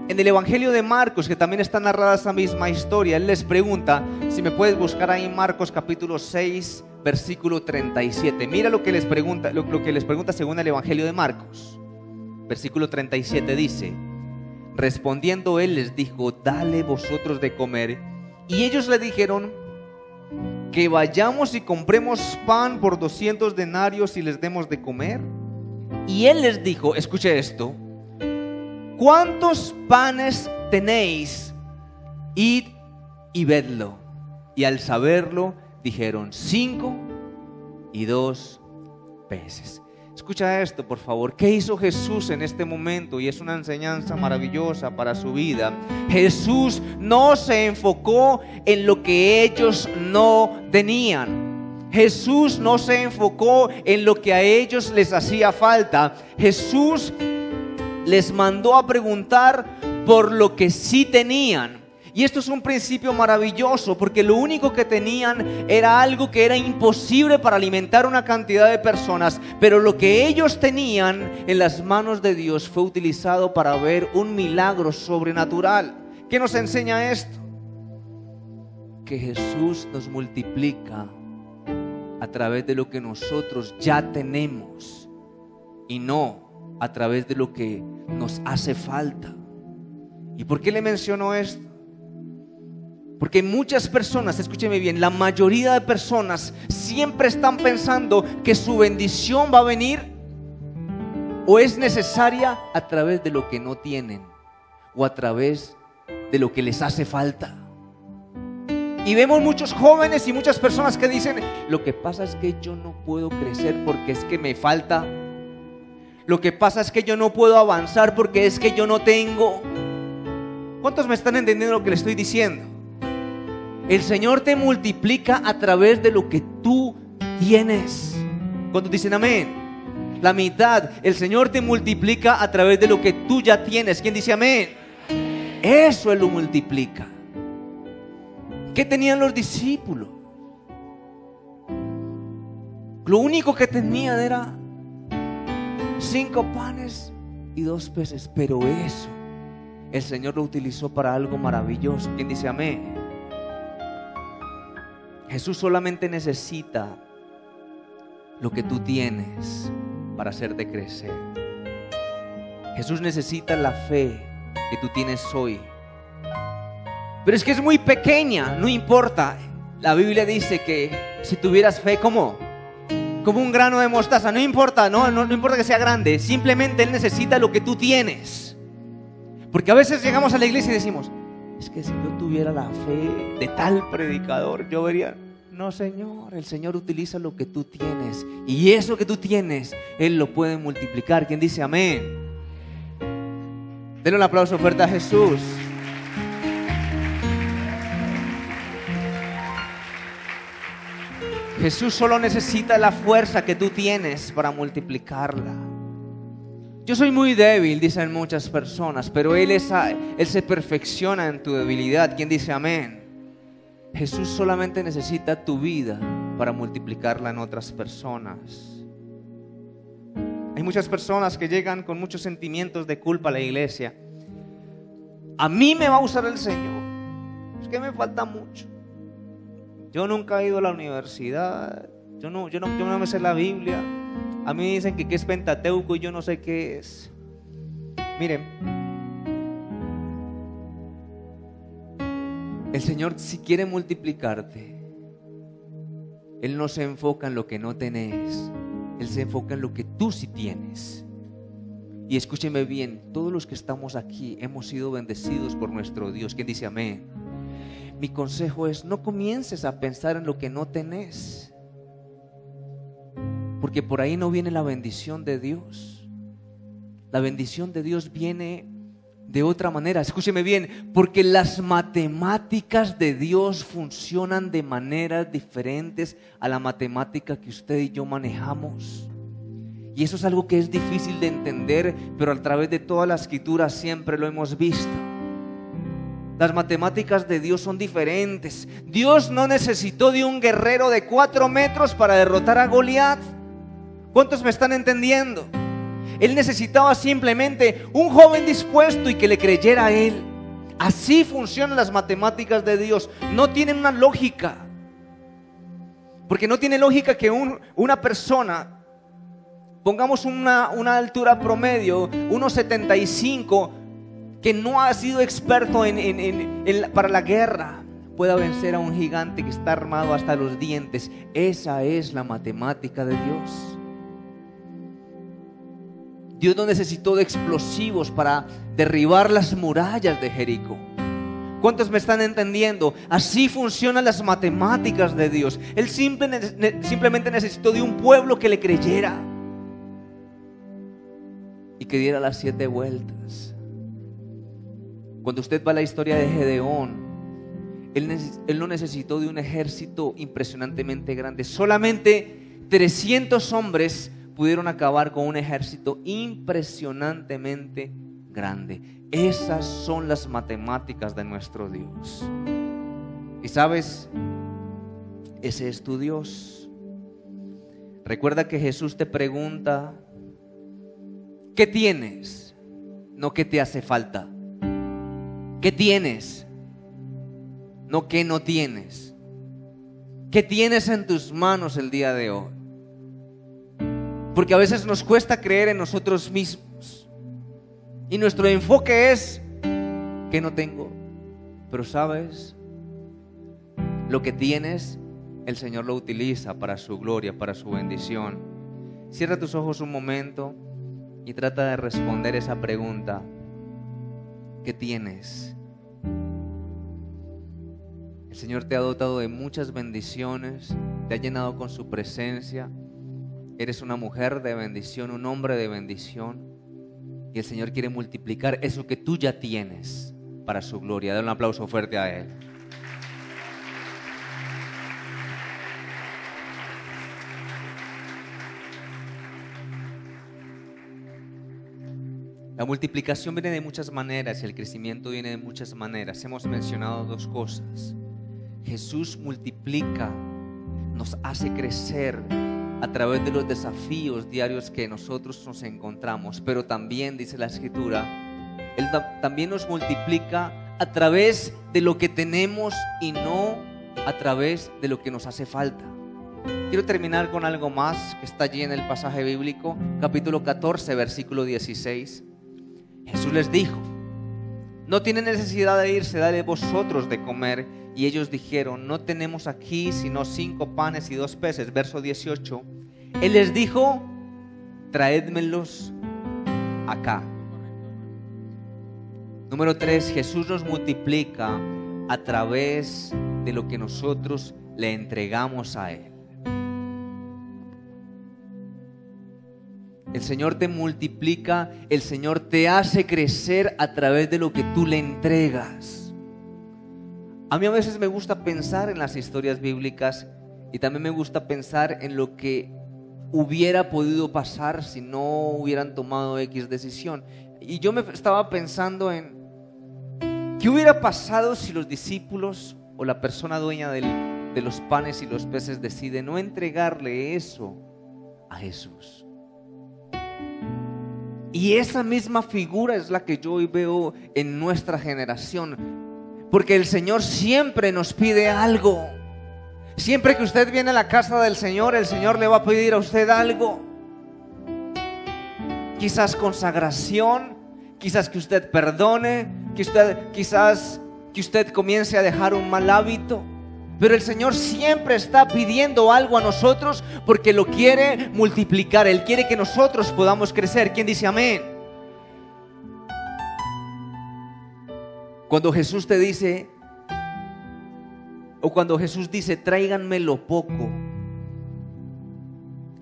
en el Evangelio de Marcos, que también está narrada esa misma historia, Él les pregunta, si me puedes buscar ahí en Marcos capítulo 6, versículo 37. Mira lo que les pregunta, lo que les pregunta según el Evangelio de Marcos. Versículo 37 dice: respondiendo Él les dijo: dale vosotros de comer. Y ellos le dijeron: que vayamos y compremos pan por 200 denarios y les demos de comer. Y Él les dijo, escuche esto: ¿cuántos panes tenéis? Id y vedlo. Y al saberlo dijeron: 5 y 2 peces. Escucha esto, por favor. ¿Qué hizo Jesús en este momento? Y es una enseñanza maravillosa para su vida. Jesús no se enfocó en lo que ellos no tenían. Jesús no se enfocó en lo que a ellos les hacía falta. Jesús les mandó a preguntar por lo que sí tenían. Y esto es un principio maravilloso, porque lo único que tenían era algo que era imposible para alimentar una cantidad de personas, pero lo que ellos tenían en las manos de Dios fue utilizado para ver un milagro sobrenatural. ¿Qué nos enseña esto? Que Jesús nos multiplica a través de lo que nosotros ya tenemos y no a través de lo que nos hace falta. ¿Y por qué le menciono esto? Porque muchas personas, escúcheme bien, la mayoría de personas siempre están pensando que su bendición va a venir o es necesaria a través de lo que no tienen o a través de lo que les hace falta. Y vemos muchos jóvenes y muchas personas que dicen: lo que pasa es que yo no puedo crecer porque es que me falta. Lo que pasa es que yo no puedo avanzar porque es que yo no tengo. ¿Cuántos me están entendiendo lo que le estoy diciendo? El Señor te multiplica a través de lo que tú tienes. ¿Cuántos dicen amén? La mitad. El Señor te multiplica a través de lo que tú ya tienes. ¿Quién dice amén? Eso Él lo multiplica. ¿Qué tenían los discípulos? Lo único que tenían era 5 panes y 2 peces. Pero eso el Señor lo utilizó para algo maravilloso. ¿Quién dice amén? Jesús solamente necesita lo que tú tienes para hacerte crecer. Jesús necesita la fe que tú tienes hoy. Pero es que es muy pequeña, no importa. La Biblia dice que si tuvieras fe como un grano de mostaza, no importa, no importa que sea grande, simplemente Él necesita lo que tú tienes. Porque a veces llegamos a la iglesia y decimos: es que si yo tuviera la fe de tal predicador, yo vería. No, Señor, el Señor utiliza lo que tú tienes, y eso que tú tienes Él lo puede multiplicar. ¿Quién dice amén? Denle un aplauso fuerte a Jesús. Jesús solo necesita la fuerza que tú tienes para multiplicarla. Yo soy muy débil, dicen muchas personas, pero Él se perfecciona en tu debilidad. ¿Quién dice amén? Jesús solamente necesita tu vida para multiplicarla en otras personas. Hay muchas personas que llegan con muchos sentimientos de culpa a la iglesia. A mí me va a usar el Señor, es que me falta mucho. Yo nunca he ido a la universidad, yo no me sé la Biblia. A mí dicen que es Pentateuco y yo no sé qué es. Miren, el Señor, si quiere multiplicarte, Él no se enfoca en lo que no tenés, Él se enfoca en lo que tú sí tienes. Y escúcheme bien, todos los que estamos aquí hemos sido bendecidos por nuestro Dios. ¿Quién dice amén? Mi consejo es: no comiences a pensar en lo que no tenés, porque por ahí no viene la bendición de Dios. La bendición de Dios viene de otra manera. Escúcheme bien, porque las matemáticas de Dios funcionan de maneras diferentes a la matemática que usted y yo manejamos. Y eso es algo que es difícil de entender, pero a través de toda la escritura siempre lo hemos visto. Las matemáticas de Dios son diferentes. Dios no necesitó de un guerrero de 4 metros para derrotar a Goliat. ¿Cuántos me están entendiendo? Él necesitaba simplemente un joven dispuesto y que le creyera a él. Así funcionan las matemáticas de Dios. No tienen una lógica. Porque no tiene lógica que una persona, pongamos una altura promedio, 1.75, que no ha sido experto para la guerra, pueda vencer a un gigante que está armado hasta los dientes. Esa es la matemática de Dios. Dios no necesitó de explosivos para derribar las murallas de Jericó. ¿Cuántos me están entendiendo? Así funcionan las matemáticas de Dios. Él simplemente necesitó de un pueblo que le creyera y que diera las 7 vueltas. Cuando usted va a la historia de Gedeón, él no necesitó de un ejército impresionantemente grande. Solamente 300 hombres pudieron acabar con un ejército impresionantemente grande. Esas son las matemáticas de nuestro Dios. Y sabes, ese es tu Dios. Recuerda que Jesús te pregunta: ¿qué tienes? No qué te hace falta. ¿Qué tienes? No qué no tienes. ¿Qué tienes en tus manos el día de hoy? Porque a veces nos cuesta creer en nosotros mismos y nuestro enfoque es que no tengo. Pero sabes, lo que tienes, el Señor lo utiliza para su gloria, para su bendición. Cierra tus ojos un momento y trata de responder esa pregunta: ¿qué tienes? El Señor te ha dotado de muchas bendiciones, te ha llenado con su presencia. Eres una mujer de bendición, un hombre de bendición, y el Señor quiere multiplicar eso que tú ya tienes para su gloria. Dale un aplauso fuerte a Él. La multiplicación viene de muchas maneras y el crecimiento viene de muchas maneras. Hemos mencionado 2 cosas. Jesús multiplica, nos hace crecer a través de los desafíos diarios que nosotros nos encontramos, pero también, dice la Escritura, Él también nos multiplica a través de lo que tenemos y no a través de lo que nos hace falta. Quiero terminar con algo más que está allí en el pasaje bíblico, capítulo 14, versículo 16. Jesús les dijo: no tienen necesidad de irse, dale vosotros de comer. Y ellos dijeron: no tenemos aquí sino 5 panes y 2 peces. Verso 18. Él les dijo: traédmelos acá. Número 3, Jesús nos multiplica a través de lo que nosotros le entregamos a Él. El Señor te multiplica, el Señor te hace crecer a través de lo que tú le entregas. A mí a veces me gusta pensar en las historias bíblicas y también me gusta pensar en lo que hubiera podido pasar si no hubieran tomado X decisión. Y yo me estaba pensando en ¿qué hubiera pasado si los discípulos o la persona dueña de los panes y los peces decide no entregarle eso a Jesús. Y esa misma figura es la que yo hoy veo en nuestra generación, porque el Señor siempre nos pide algo. Siempre que usted viene a la casa del Señor, el Señor le va a pedir a usted algo. Quizás consagración, quizás que usted perdone, quizás que usted comience a dejar un mal hábito. Pero el Señor siempre está pidiendo algo a nosotros porque lo quiere multiplicar. Él quiere que nosotros podamos crecer. ¿Quién dice amén? Cuando Jesús te dice, o cuando Jesús dice, tráiganme lo poco,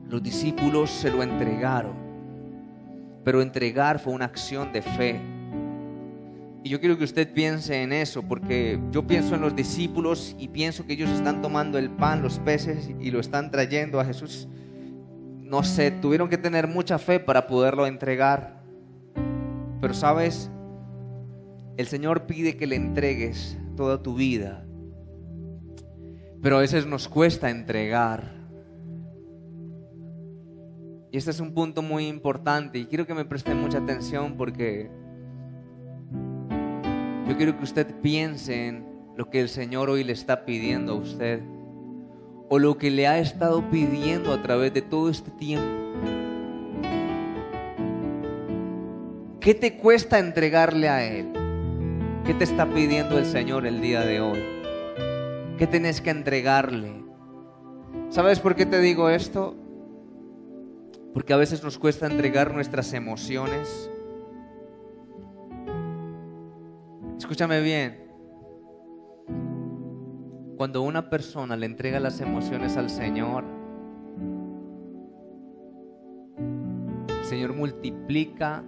los discípulos se lo entregaron. Pero entregar fue una acción de fe. Y yo quiero que usted piense en eso, porque yo pienso en los discípulos y pienso que ellos están tomando el pan, los peces y lo están trayendo a Jesús. No sé, tuvieron que tener mucha fe para poderlo entregar. Pero sabes, el Señor pide que le entregues toda tu vida, pero a veces nos cuesta entregar. Y este es un punto muy importante y quiero que me presten mucha atención, porque yo quiero que usted piense en lo que el Señor hoy le está pidiendo a usted, o lo que le ha estado pidiendo a través de todo este tiempo. ¿Qué te cuesta entregarle a Él? ¿Qué te está pidiendo el Señor el día de hoy? ¿Qué tenés que entregarle? ¿Sabes por qué te digo esto? Porque a veces nos cuesta entregar nuestras emociones. Escúchame bien. Cuando una persona le entrega las emociones al Señor, el Señor multiplica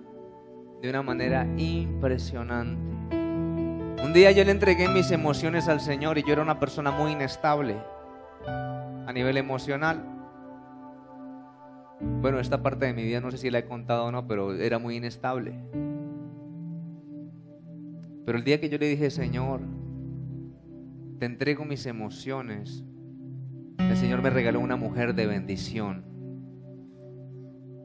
de una manera impresionante. Un día yo le entregué mis emociones al Señor y yo era una persona muy inestable a nivel emocional. Bueno, esta parte de mi vida no sé si la he contado o no, pero era muy inestable. Pero el día que yo le dije, Señor, te entrego mis emociones, el Señor me regaló una mujer de bendición.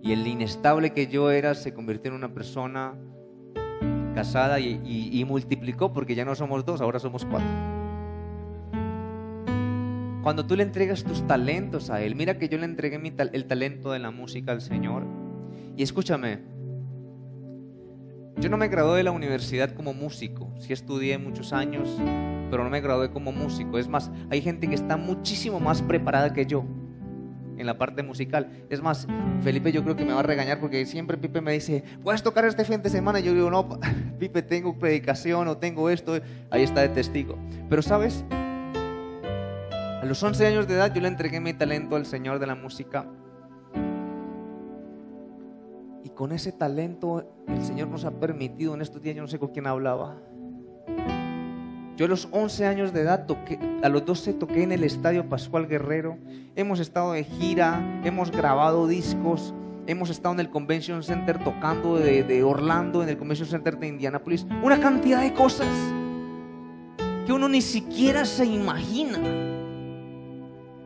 Y el inestable que yo era se convirtió en una persona casada y multiplicó, porque ya no somos 2, ahora somos 4. Cuando tú le entregas tus talentos a Él, mira que yo le entregué el talento de la música al Señor. Y escúchame, yo no me gradué de la universidad como músico. Sí estudié muchos años, pero no me gradué como músico. Es más, hay gente que está muchísimo más preparada que yo en la parte musical. Es más, Felipe yo creo que me va a regañar, porque siempre Pipe me dice, ¿puedes tocar este fin de semana? Y yo digo, no, Pipe, tengo predicación o tengo esto. Ahí está de testigo. Pero ¿sabes? A los 11 años de edad yo le entregué mi talento al Señor de la música. Y con ese talento el Señor nos ha permitido, en estos días yo no sé con quién hablaba, yo a los 11 años de edad toqué, a los 12 toqué en el Estadio Pascual Guerrero. Hemos estado de gira, hemos grabado discos, hemos estado en el Convention Center tocando de Orlando, en el Convention Center de Indianapolis. Una cantidad de cosas que uno ni siquiera se imagina.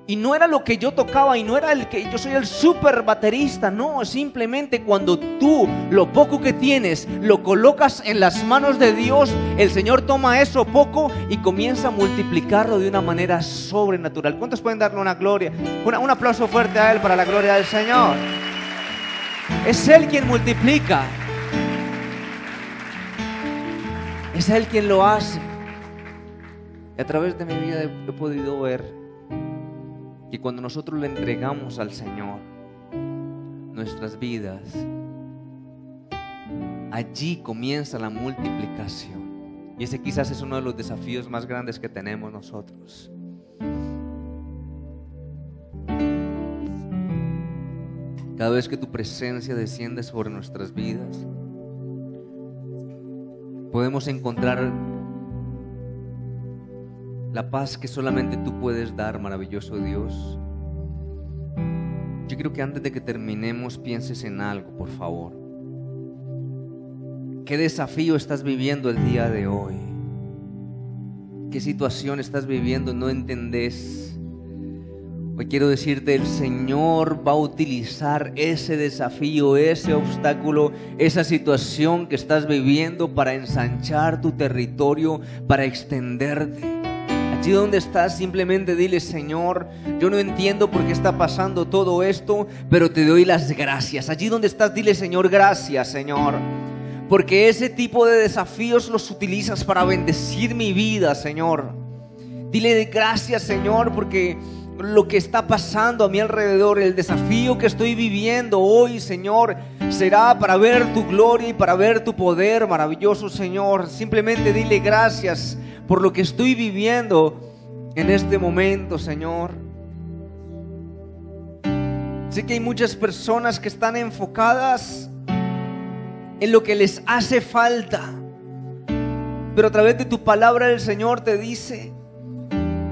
Y no era lo que yo tocaba, y no era el que yo soy el super baterista. No, simplemente cuando tú lo poco que tienes lo colocas en las manos de Dios, el Señor toma eso poco y comienza a multiplicarlo de una manera sobrenatural. ¿Cuántos pueden darle una gloria? Un aplauso fuerte a Él para la gloria del Señor. Es Él quien multiplica, es Él quien lo hace. Y a través de mi vida he podido ver que cuando nosotros le entregamos al Señor nuestras vidas, allí comienza la multiplicación. Y ese quizás es uno de los desafíos más grandes que tenemos nosotros. Cada vez que tu presencia desciende sobre nuestras vidas, podemos encontrar la paz que solamente tú puedes dar, maravilloso Dios. Yo quiero que antes de que terminemos pienses en algo, por favor. ¿Qué desafío estás viviendo el día de hoy? qué situación estás viviendo, no entendés. Hoy quiero decirte, el Señor va a utilizar ese desafío, ese obstáculo, esa situación que estás viviendo para ensanchar tu territorio, para extenderte. Allí donde estás, simplemente dile: Señor, yo no entiendo por qué está pasando todo esto, pero te doy las gracias. Allí donde estás, dile: Señor, gracias, Señor, porque ese tipo de desafíos los utilizas para bendecir mi vida, Señor. Dile gracias, Señor, porque lo que está pasando a mi alrededor, el desafío que estoy viviendo hoy, Señor, será para ver tu gloria y para ver tu poder maravilloso, Señor. Simplemente dile gracias por lo que estoy viviendo en este momento, Señor. Sé que hay muchas personas que están enfocadas en lo que les hace falta, pero a través de tu palabra el Señor te dice: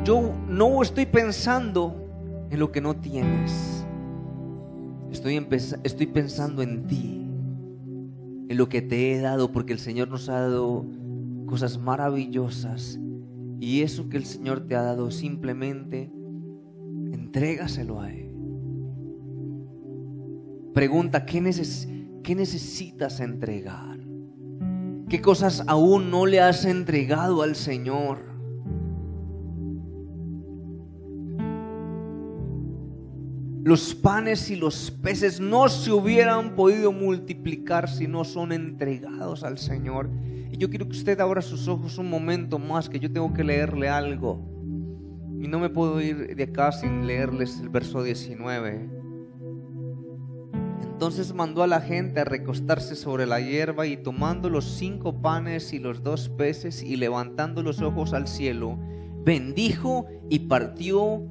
yo no estoy pensando en lo que no tienes, estoy pensando en ti, en lo que te he dado, porque el Señor nos ha dado cosas maravillosas, y eso que el Señor te ha dado, simplemente entrégaselo a Él. Pregunta: ¿qué necesitas entregar? ¿Qué cosas aún no le has entregado al Señor? Los panes y los peces no se hubieran podido multiplicar si no son entregados al Señor. Y yo quiero que usted abra sus ojos un momento más, que yo tengo que leerle algo. Y no me puedo ir de acá sin leerles el verso 19. Entonces mandó a la gente a recostarse sobre la hierba, y tomando los 5 panes y los 2 peces, y levantando los ojos al cielo, bendijo y partió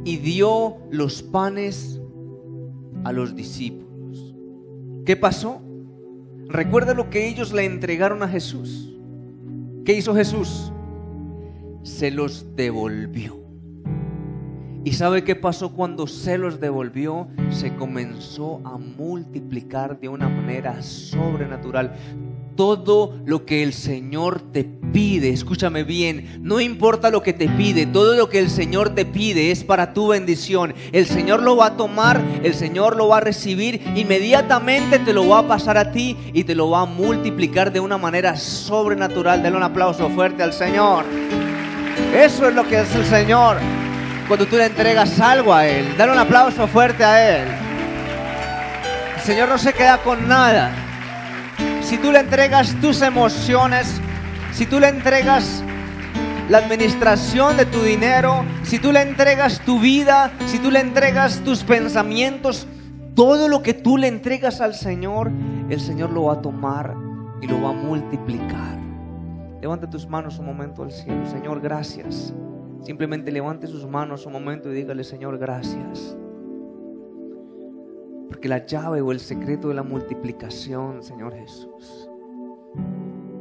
y dio los panes a los discípulos. ¿Qué pasó? Recuerda lo que ellos le entregaron a Jesús. ¿Qué hizo Jesús? Se los devolvió. ¿Y sabe qué pasó cuando se los devolvió? Se comenzó a multiplicar de una manera sobrenatural. Todo lo que el Señor te pide, escúchame bien, no importa lo que te pide, todo lo que el Señor te pide es para tu bendición. El Señor lo va a tomar, el Señor lo va a recibir, inmediatamente te lo va a pasar a ti y te lo va a multiplicar de una manera sobrenatural. Dale un aplauso fuerte al Señor. Eso es lo que es el Señor cuando tú le entregas algo a Él. Dale un aplauso fuerte a Él. El Señor no se queda con nada. Si tú le entregas tus emociones, si tú le entregas la administración de tu dinero, si tú le entregas tu vida, si tú le entregas tus pensamientos, todo lo que tú le entregas al Señor, el Señor lo va a tomar y lo va a multiplicar. Levanta tus manos un momento al cielo. Señor, gracias. Simplemente levante sus manos un momento y dígale: Señor, gracias. Porque la llave o el secreto de la multiplicación, Señor Jesús,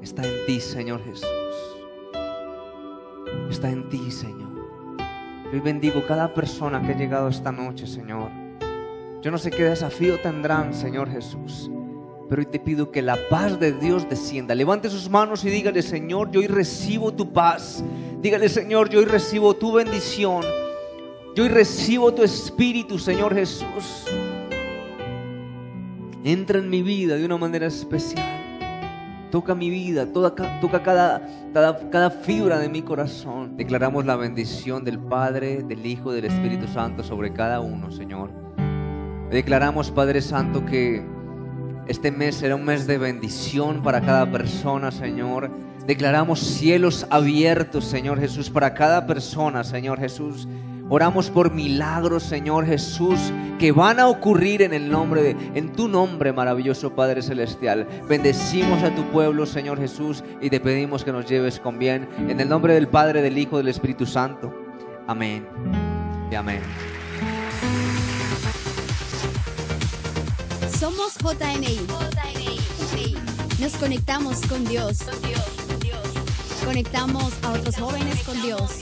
está en ti, Señor Jesús. Está en ti, Señor. Yo bendigo cada persona que ha llegado esta noche, Señor. Yo no sé qué desafío tendrán, Señor Jesús, pero hoy te pido que la paz de Dios descienda. Levante sus manos y dígale: Señor, yo hoy recibo tu paz. Dígale: Señor, yo hoy recibo tu bendición. Yo hoy recibo tu espíritu, Señor Jesús. Entra en mi vida de una manera especial. Toca mi vida, toca cada fibra de mi corazón. Declaramos la bendición del Padre, del Hijo y del Espíritu Santo sobre cada uno, Señor. Declaramos, Padre Santo, que este mes será un mes de bendición para cada persona, Señor. Declaramos cielos abiertos, Señor Jesús, para cada persona, Señor Jesús. Oramos por milagros, Señor Jesús, que van a ocurrir en tu nombre, maravilloso Padre Celestial. Bendecimos a tu pueblo, Señor Jesús, y te pedimos que nos lleves con bien. En el nombre del Padre, del Hijo y del Espíritu Santo. Amén y amén. Somos JNI. Nos conectamos con Dios. Conectamos a otros jóvenes con Dios.